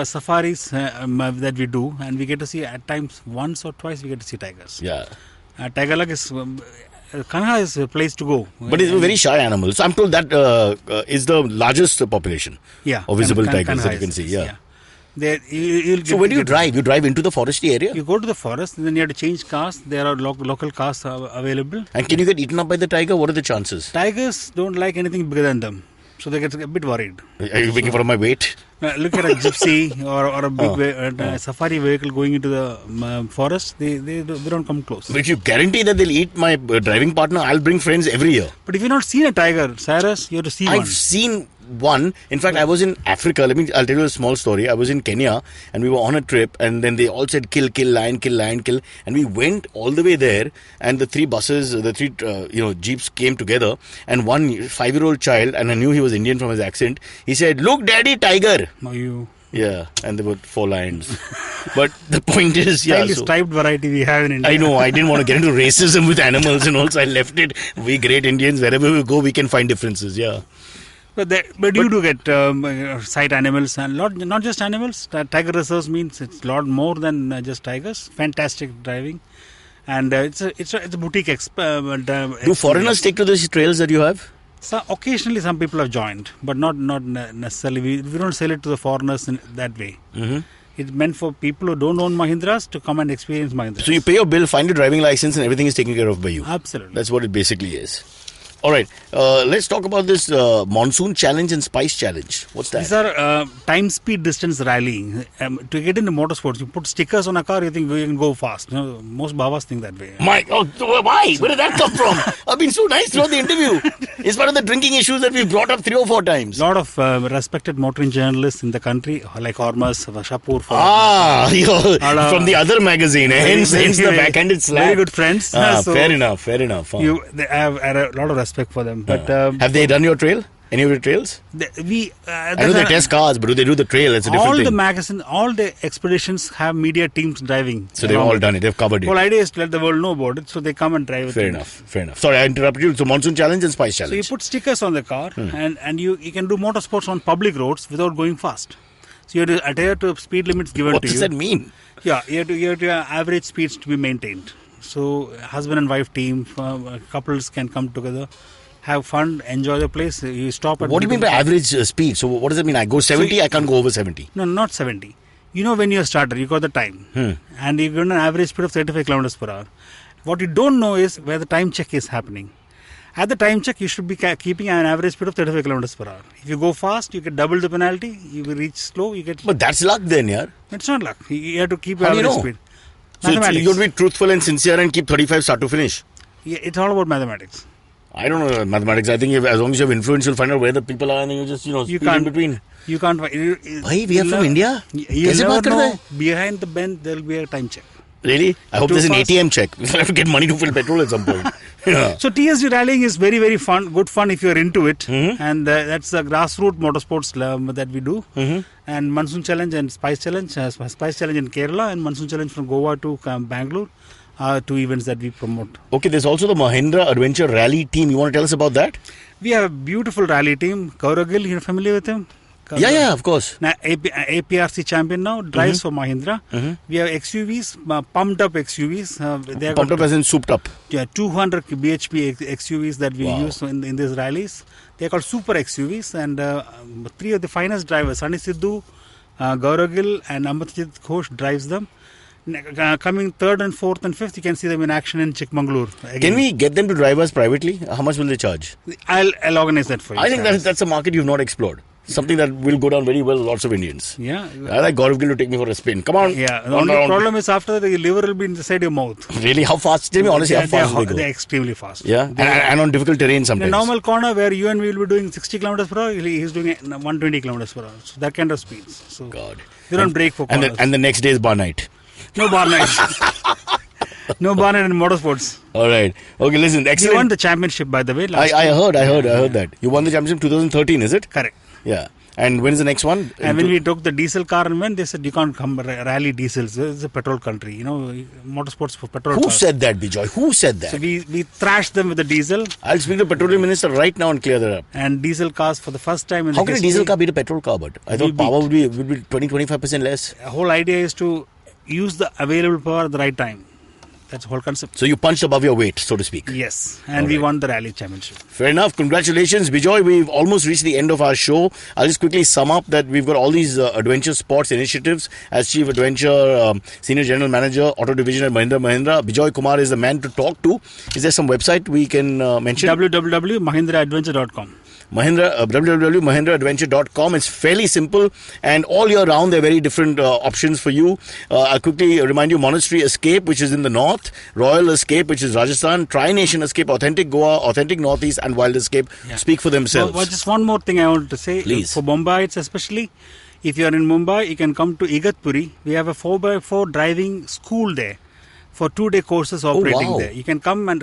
safaris that we do, and we get to see at times once or twice we get to see tigers. Yeah. Tiger Lake is Kanha is a place to go. But it's a very shy animal. So I'm told that is the largest population of visible tigers that you can see. Yeah. So when do you drive? You drive into the foresty area? You go to the forest, and then you have to change cars. There are local cars available. And can you get eaten up by the tiger? What are the chances? Tigers don't like anything bigger than them. So they get a bit worried. Are you making fun of my weight? Look at a gypsy or a big safari vehicle going into the forest. They don't come close. But if you guarantee that they'll eat my driving partner, I'll bring friends every year. But if you've not seen a tiger, Cyrus, you have to see one. I've seen one. In fact, I was in Africa. I'll tell you a small story. I was in Kenya and we were on a trip, and then they all said kill lion, kill. And we went all the way there, and the three buses, the three jeeps came together, and one 5-year-old child, and I knew he was Indian from his accent, he said, "Look, daddy, tiger." Yeah, and there were 4 lions. But the point is, striped variety we have in India. I know, I didn't want to get into racism with animals, and also I left it. We great Indians, wherever we go, we can find differences, yeah. But you do get sight animals, and not just animals. Tiger reserves means it's a lot more than just tigers. Fantastic driving, and it's a boutique. Do foreigners take to these trails that you have? So occasionally, some people have joined, but not necessarily. We don't sell it to the foreigners in that way. Mm-hmm. It's meant for people who don't own Mahindras to come and experience Mahindras. So you pay your bill, find a driving license, and everything is taken care of by you. Absolutely, that's what it basically is. All right, let's talk about this monsoon challenge and spice challenge. What's that? These are time, speed, distance rallying. To get into motorsports, you put stickers on a car, you think you can go fast. Most Bhavas think that way. Why? Where did that come from? I've been so nice throughout the interview. It's part of the drinking issues that we've brought up 3 or 4 times. A lot of respected motoring journalists in the country, like Hormas, Shapur. From the other magazine. Hence the backhanded slap. Very good friends. Fair enough. They have a lot of respect for them. But have they done your trail? Any of your trails? I know they test cars, but do they do the trail? It's a different thing. All the magazines, all the expeditions have media teams driving. So they've all done it. They've covered it. The whole idea is to let the world know about it, so they come and drive it. Fair enough. Sorry, I interrupted you. So monsoon challenge and spice challenge. So you put stickers on the car, and you can do motorsports on public roads without going fast. So you have to adhere to speed limits given to you. What does that mean? Yeah, you have to have average speeds to be maintained. So husband and wife team, couples can come together, have fun, enjoy the place. You stop at... What do you mean by average speed? So what does that mean? I go 70, I can't go over 70. No, not 70. When you're a starter, you got the time. And you got an average speed of 35 kilometers per hour. What you don't know is where the time check is happening. At the time check, you should be keeping an average speed of 35 kilometers per hour. If you go fast, you get double the penalty. You will reach slow, you get... But that's luck then, yeah. It's not luck. You have to keep How do you average know? speed. So you got to be truthful and sincere and keep 35 start to finish. Yeah, it's all about mathematics. I don't know mathematics. I think as long as you have influence, you'll find out where the people are and then you just, speed in between. You can't... Why? We are from India? You never know. Behind the bend, there will be a time check. Really? I hope there's an ATM check. We'll have to get money to fill petrol at some point. Yeah. So TSG rallying is very, very fun. Good fun if you're into it. Mm-hmm. And that's the grassroots motorsports that we do. Mm-hmm. And Monsoon Challenge and Spice Challenge. Spice Challenge in Kerala and Monsoon Challenge from Goa to Bangalore. 2 events that we promote. Okay, there's also the Mahindra Adventure Rally team. You want to tell us about that? We have a beautiful rally team. Gaurav Gill, you're familiar with him? Yeah, of course. Now, APRC champion now, drives for Mahindra. We have XUVs, pumped up XUVs. They pumped up as in souped up? Yeah, 200 BHP XUVs that we use in these rallies. They are called super XUVs, and 3 of the finest drivers, Sunny Sidhu, Gaurav Gill and Amarjit Ghosh drives them. Coming 3rd and 4th and 5th, you can see them in action in Chikmagalur. Can we get them to drive us privately? How much will they charge? I'll organize that for you. I think that's a market you've not explored. Something that will go down very well with lots of Indians. Yeah. I like Gaurav Gill to take me for a spin. Come on. Yeah. The only problem is after the liver will be inside your mouth. Really? How fast? Tell me honestly, how fast do they go? They're extremely fast. Yeah. And on difficult terrain sometimes. In a normal corner where you and me will be doing 60 kilometers per hour, he's doing 120 kilometers per hour. So that kind of speeds. So God. They don't break for corners. And the next day is bar night. No bar night. No bar night in motorsports. All right. Okay, listen. Excellent. You won the championship, by the way. I heard that. You won the championship 2013, is it? Correct. Yeah. And when is the next one? And when we took the diesel car and they said you can't come rally diesels. It's a petrol country. You know, motorsports for petrol Who cars. said that, Bijoy? Who said that? So we thrashed them with the diesel. I'll speak to the petroleum minister right now and clear that up. And diesel cars for the first time in How can a diesel car beat a petrol car? But I thought power would be 20-25% less. The whole idea is to use the available power at the right time. That's the whole concept. So you punched above your weight, so to speak. Yes. And we won the rally championship. Fair enough. Congratulations, Bijoy. We've almost reached the end of our show. I'll just quickly sum up that we've got all these adventure sports initiatives. As Chief Adventure Senior General Manager, Auto Division at Mahindra, Bijoy Kumar is the man to talk to. Is there some website we can mention? www.mahindraadventure.com. www.mahindraadventure.com. It's fairly simple, and all year round there are very different options for you. I'll quickly remind you: Monastery Escape, which is in the north; Royal Escape, which is Rajasthan; Tri-Nation Escape, Authentic Goa; Authentic Northeast; and Wild Escape speak for themselves. Well, just one more thing I wanted to say. Please. For Mumbaiites especially, if you are in Mumbai, you can come to Igatpuri. We have a 4x4 driving school there. For 2-day courses operating there. You can come and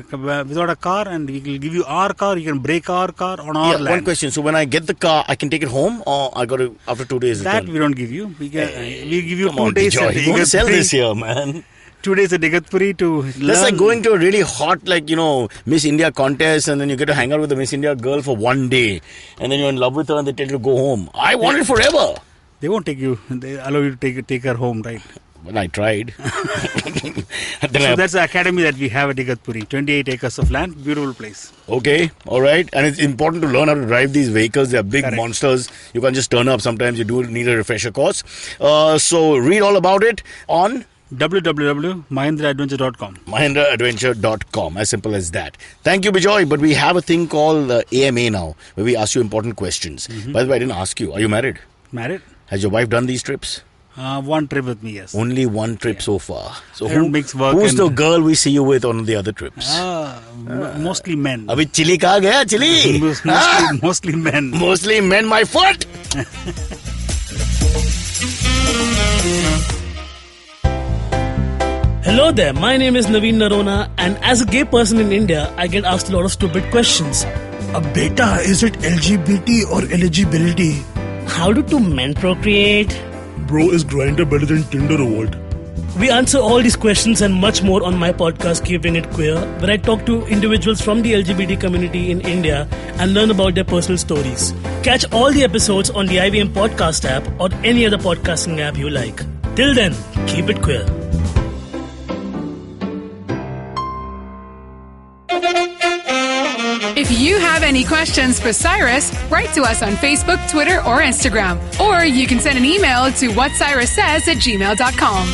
without a car, and we will give you our car. You can break our car on our land. One question. So when I get the car, I can take it home, or I got to after 2 days? That we don't give you. We give you 2 days. Bijoy, you want to sell this here, man? 2 days at Igatpuri to learn. That's like going to a really hot, Miss India contest, and then you get to hang out with the Miss India girl for 1 day, and then you're in love with her, and they tell you to go home. I want it forever. They won't take you. They allow you to take her home, right? Well, I tried. So that's the academy that we have at Igatpuri. 28 acres of land. Beautiful place. Okay. All right. And it's important to learn how to drive these vehicles. They're big monsters. You can't just turn up. Sometimes you do need a refresher course. So read all about it on www.mahindraadventure.com. Mahindraadventure.com. As simple as that. Thank you, Bijoy. But we have a thing called AMA now, where we ask you important questions. By the way, I didn't ask you. Are you married? Married. Has your wife done these trips? 1 trip with me, yes. Only 1 trip so far. So who's the girl we see you with on the other trips? Mostly men. Abhi chili kahan gaya? Chili? Mostly men. Mostly men, my foot! Hello there, my name is Naveen Narona, and as a gay person in India, I get asked a lot of stupid questions. Beta, is it LGBT or eligibility? How do 2 men procreate? Bro, is Grindr better than Tinder or what? We answer all these questions and much more on my podcast, Keeping It Queer, where I talk to individuals from the LGBT community in India and learn about their personal stories. Catch all the episodes on the IVM podcast app or any other podcasting app you like. Till then, keep it queer. If you have any questions for Cyrus, write to us on Facebook, Twitter, or Instagram. Or you can send an email to whatcyrussays@gmail.com.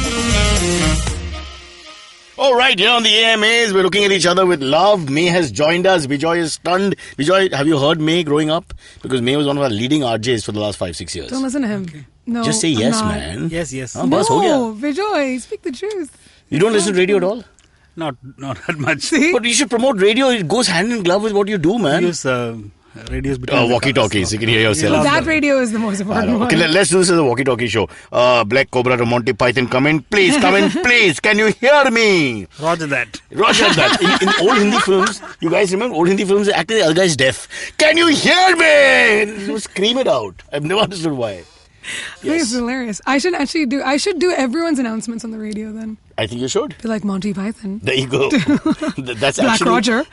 All right, here on the AMAs, we're looking at each other with love. May has joined us. Bijoy is stunned. Bijoy, have you heard May growing up? Because May was one of our leading RJs for the last 5-6 years. Don't listen to him. Okay. No, just say yes, man. Yes. Oh, no, Bijoy, speak the truth. You don't listen to radio at all? Not that much. See? But you should promote radio. It goes hand in glove with what you do, man. Use radios between walkie-talkies. You can hear yourself. That radio is the most important one. Okay, let's do this as a walkie-talkie show. Black Cobra to Monty Python, come in, please. Can you hear me? Roger that. In old Hindi films, you guys remember old Hindi films, actually the other guy is deaf. Can you hear me? You scream it out. I've never understood why. I think it's hilarious. I should do everyone's announcements on the radio then. I think you should. Be like Monty Python. There you go. That's Black actually, Roger.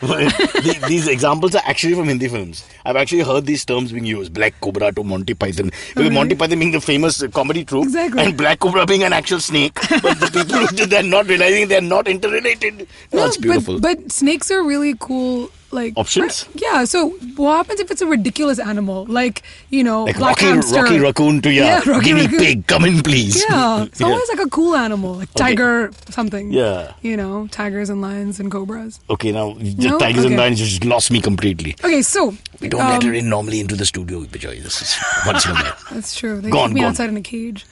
These examples are actually from Hindi films. I've actually heard these terms being used. Black Cobra to Monty Python. Because Monty Python being the famous comedy troupe. Exactly. And Black Cobra being an actual snake. But the people who did that not realizing they're not interrelated. That's beautiful. But snakes are really cool. Like options? Yeah, so what happens if it's a ridiculous animal? Like black Rocky, hamster. Rocky Raccoon to Rocky guinea Raccoon. pig, come in please. Yeah, it's always like a cool animal. Like tiger something. Yeah. Tigers and lions and cobras. Okay, now tigers and lions just lost me completely. Okay, so we don't let her in normally into the studio, Bijoy. This is once in a while. That's true. They keep me outside in a cage.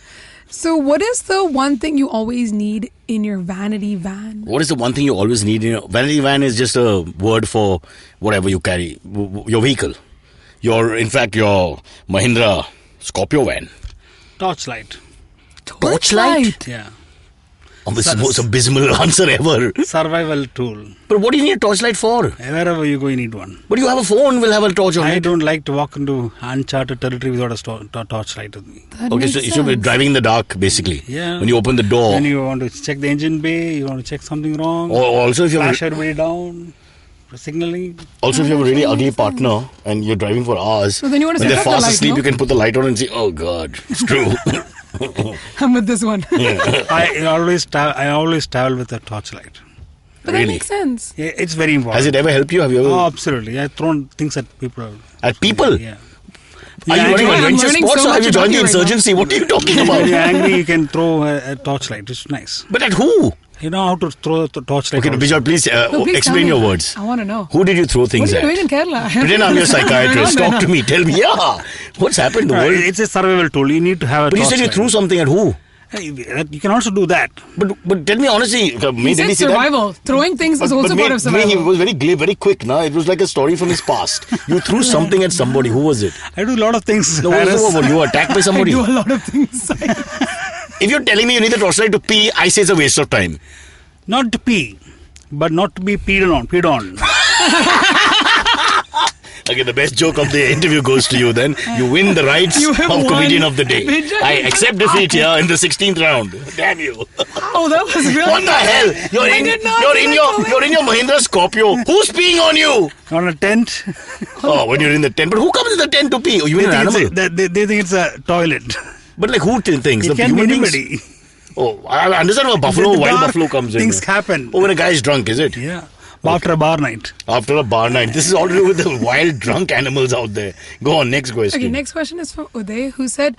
So what is the one thing you always need in your vanity van? What is the one thing you always need in your vanity van? Is just a word for whatever you carry, your vehicle. Your Mahindra Scorpio van. Torchlight. Torchlight? Yeah. Oh, this is the most abysmal answer ever. Survival tool. But what do you need a torchlight for? Wherever you go, you need one. But you have a phone, will have a torch on it. I don't like to walk into uncharted territory without a torchlight with me. Okay, so you're driving in the dark, basically. Yeah. When you open the door. When you want to check the engine bay, you want to check something wrong. Or also if you flash everybody down. Signaling. Also, if you have a really ugly partner and you're driving for hours, so then you want to when they're fast the light, asleep, you can put the light on and say, "Oh God, it's true." I'm with this one. Yeah. I always travel with a torchlight. But that makes sense. Yeah, it's very important. Has it ever helped you? Have you ever? Oh, absolutely. I've thrown things at people. At people? Yeah. Are you running adventure sports or have you joined the insurgency? What are you talking about? When you're angry, you can throw a torchlight. It's nice. But at who? You know how to throw the torchlight. Okay, Bijoy, please explain your words. I want to know. Who did you throw things at? What are you doing in Kerala? Pretend I'm your psychiatrist. Talk to me. Tell me. Yeah. What's happened in the world? It's a survival tool. You need to have a But you said you threw something at who? You can also do that. But tell me honestly, he said survival. Throwing things is also part of survival. He was very glib, very quick. It was like a story from his past. You threw something at somebody. Who was it? I do a lot of things. No, you were attacked by somebody. I do a lot of things. If you're telling me you need the torchlight to pee, I say it's a waste of time. Not to pee, but not to be peed on. Okay, the best joke of the interview goes to you then. You win the rights of comedian of the day. I accept defeat here in the 16th round. Damn you. Oh, that was really What the hell? You're in your Mahindra Scorpio. Who's peeing on you? On a tent. Oh, when you're in the tent. But who comes in the tent to pee? Oh, you mean an animal? They think it's a toilet. But like who thinks? It can be anybody. Oh, I understand when a wild buffalo comes in. Things happen. Oh, when a guy is drunk, is it? Yeah. After a bar night. After a bar night. This is all to do with the wild drunk animals out there. Go on, next question. Okay, next question is from Uday, who said,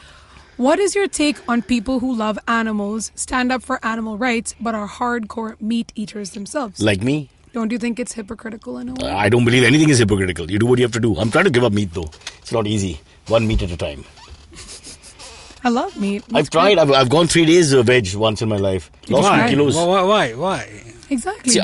what is your take on people who love animals, stand up for animal rights, but are hardcore meat eaters themselves? Like me? Don't you think it's hypocritical in a way? I don't believe anything is hypocritical. You do what you have to do. I'm trying to give up meat though. It's not easy. One meat at a time. I love meat. I've tried. I've gone 3 days veg once in my life. Lost 2 kilos. Why? Exactly. See,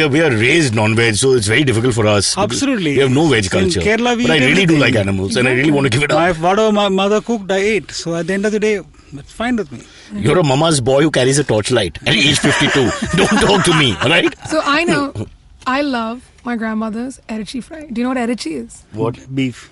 we are raised non-veg, so it's very difficult for us. Absolutely. We have no veg culture. In Kerala, but I really do like animals, and I really want to give it up. Whatever my mother cooked, I ate. So at the end of the day, it's fine with me. You're a mama's boy who carries a torchlight at age 52. Don't talk to me, right? So I know, I love my grandmother's erichi fry. Do you know what erichi is? What? Beef.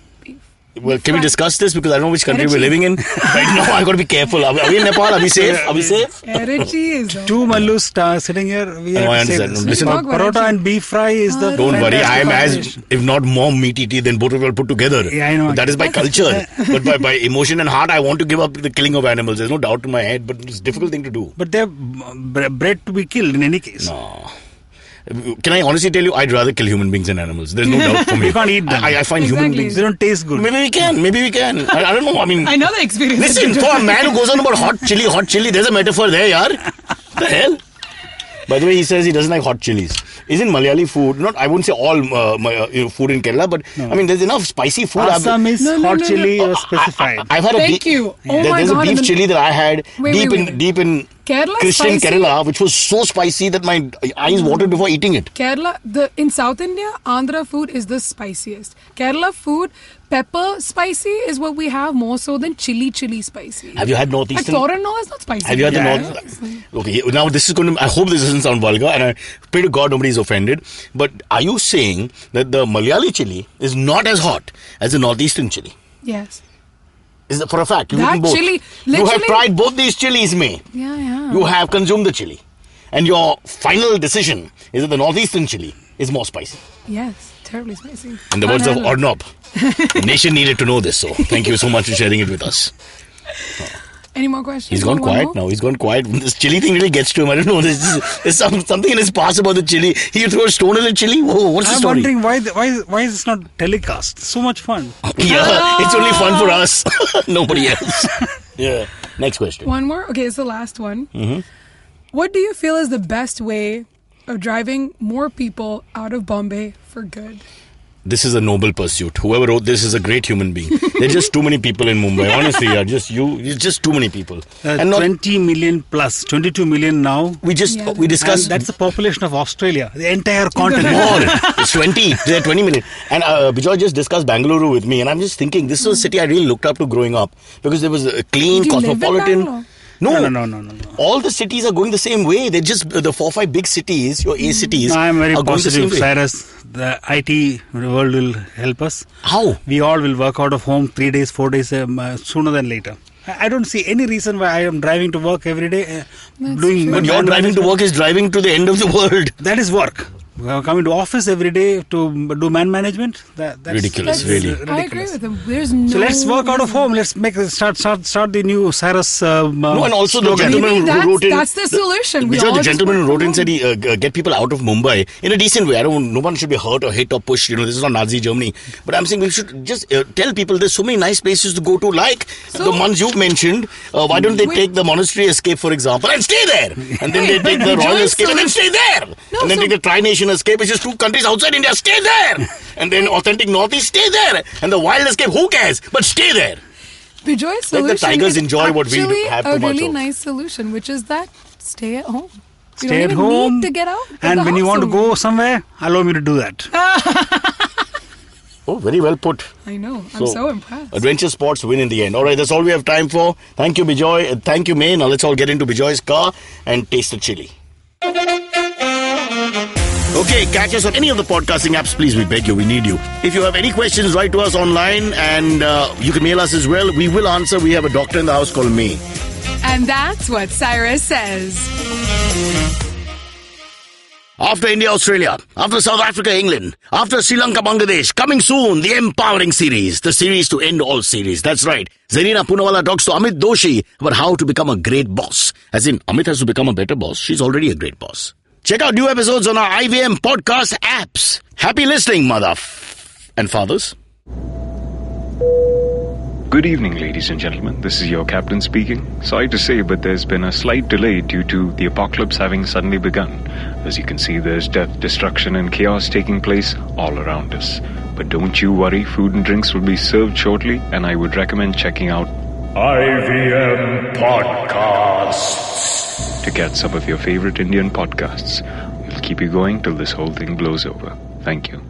Well, can we discuss this? Because I don't know which country we're living in. Right now, I've got to be careful. Are we in Nepal? Are we safe? Are we safe? Erichi is... Two Mallus sitting here. We have I understand. Listen, parota and beef fry is the... Don't worry. I am as, if not more meat-eaty than both of you all put together. Yeah, I know. But that is by culture. But by emotion and heart, I want to give up the killing of animals. There's no doubt in my head. But it's a difficult thing to do. But they're bred to be killed in any case. No. Can I honestly tell you, I'd rather kill human beings than animals. There's no doubt for me. You can't eat them. I find human beings... They don't taste good. Maybe we can. I don't know. I mean... I know the experience. Listen, for a man who goes on about hot chili, there's a metaphor there, yaar. The hell? By the way, he says he doesn't like hot chilies. Isn't Malayali food, I wouldn't say all food in Kerala, but I mean, there's enough spicy food. Assam is hot chili specified. I've had Thank you. Oh there's a beef chili that I had deep in Kerala Christian spicy? Kerala, which was so spicy that my eyes watered before eating it. Kerala, in South India, Andhra food is the spiciest. Kerala food, pepper spicy is what we have more so than chili spicy. Have you had Northeastern? Like Toran is not spicy. Have you had the North? Okay, now this is going to. I hope this doesn't sound vulgar, and I pray to God nobody's offended. But are you saying that the Malayali chili is not as hot as the Northeastern chili? Yes. Is that for a fact? You've That eaten both. chili, You have literally- tried both these chilies, May. Yeah. You have consumed the chili, and your final decision is that the Northeastern chili is more spicy. Yes, terribly spicy. In the words of Can't handle it. Arnab, the nation needed to know this. So thank you so much for sharing it with us. Any more questions? He's gone One quiet more? now. He's gone quiet. This chili thing really gets to him. I don't know. There's something in his past about the chili. He throw a stone at the chili. Whoa, what's the I'm story? wondering why is this not telecast? So much fun. Yeah, it's only fun for us. Nobody else. Yeah. Next question. One more? Okay, it's the last one. Mm-hmm. What do you feel is the best way of driving more people out of Bombay for good? This is a noble pursuit. Whoever wrote this is a great human being. There are just too many people in Mumbai. Honestly, it's just too many people. And 20 million plus, 22 million now. We discussed. And that's the population of Australia, the entire continent. More. It's 20. There are 20 million. And Bijoy just discussed Bangalore with me, and I'm just thinking this was a city I really looked up to growing up because there was a clean, Did you live in cosmopolitan. Bangalore? No. All the cities are going the same way. They're just the 4-5 big cities, your A cities. I'm very are going the positive, same way. Cyrus. The IT world will help us. How? We all will work out of home 3 days, 4 days sooner than later. I don't see any reason why I am driving to work every day. But your driving to work is driving to the end of the world. That is work. Coming to office every day to do man management. That's Ridiculous, really. I agree with him. There's no. So let's work out of home. Let's start the new Cyrus. No, and also the slogan. gentleman Maybe who wrote in. that's the solution. We Bijoy, all the just gentleman work who wrote from in said he get people out of Mumbai in a decent way. No one should be hurt or hit or pushed. This is not Nazi Germany. But I'm saying we should just tell people there's so many nice places to go to, like the ones you've mentioned. Why don't they take the monastery escape, for example, and stay there? And then they take the royal escape and then stay there. And then take the tri-nation escape, which is 2 countries outside India, stay there. And then authentic Northeast, stay there. And the wild escape, who cares? But stay there. Bijoy's Let the solution tigers is enjoy what we actually have too a much really of. nice solution, which is that stay at home. You Stay don't at even home. need to get out. And when you want to go somewhere, allow me to do that. Oh, very well put. I know. I'm so impressed. Adventure sports win in the end. All right, that's all we have time for. Thank you, Bijoy. And thank you, May. Now let's all get into Bijoy's car and taste the chili. Okay, catch us on any of the podcasting apps. Please, we beg you, we need you. If you have any questions, write to us online and you can mail us as well. We will answer. We have a doctor in the house called May. And that's what Cyrus says. After India, Australia, after South Africa, England, after Sri Lanka, Bangladesh, coming soon, the Empowering Series, the series to end all series. That's right. Zarina Poonawalla talks to Amit Doshi about how to become a great boss. As in, Amit has to become a better boss. She's already a great boss. Check out new episodes on our IVM podcast apps. Happy listening, and fathers. Good evening, ladies and gentlemen. This is your captain speaking. Sorry to say, but there's been a slight delay due to the apocalypse having suddenly begun. As you can see, there's death, destruction, and chaos taking place all around us. But don't you worry, food and drinks will be served shortly, and I would recommend checking out IVM Podcasts to get some of your favorite Indian podcasts. We'll keep you going till this whole thing blows over. Thank you.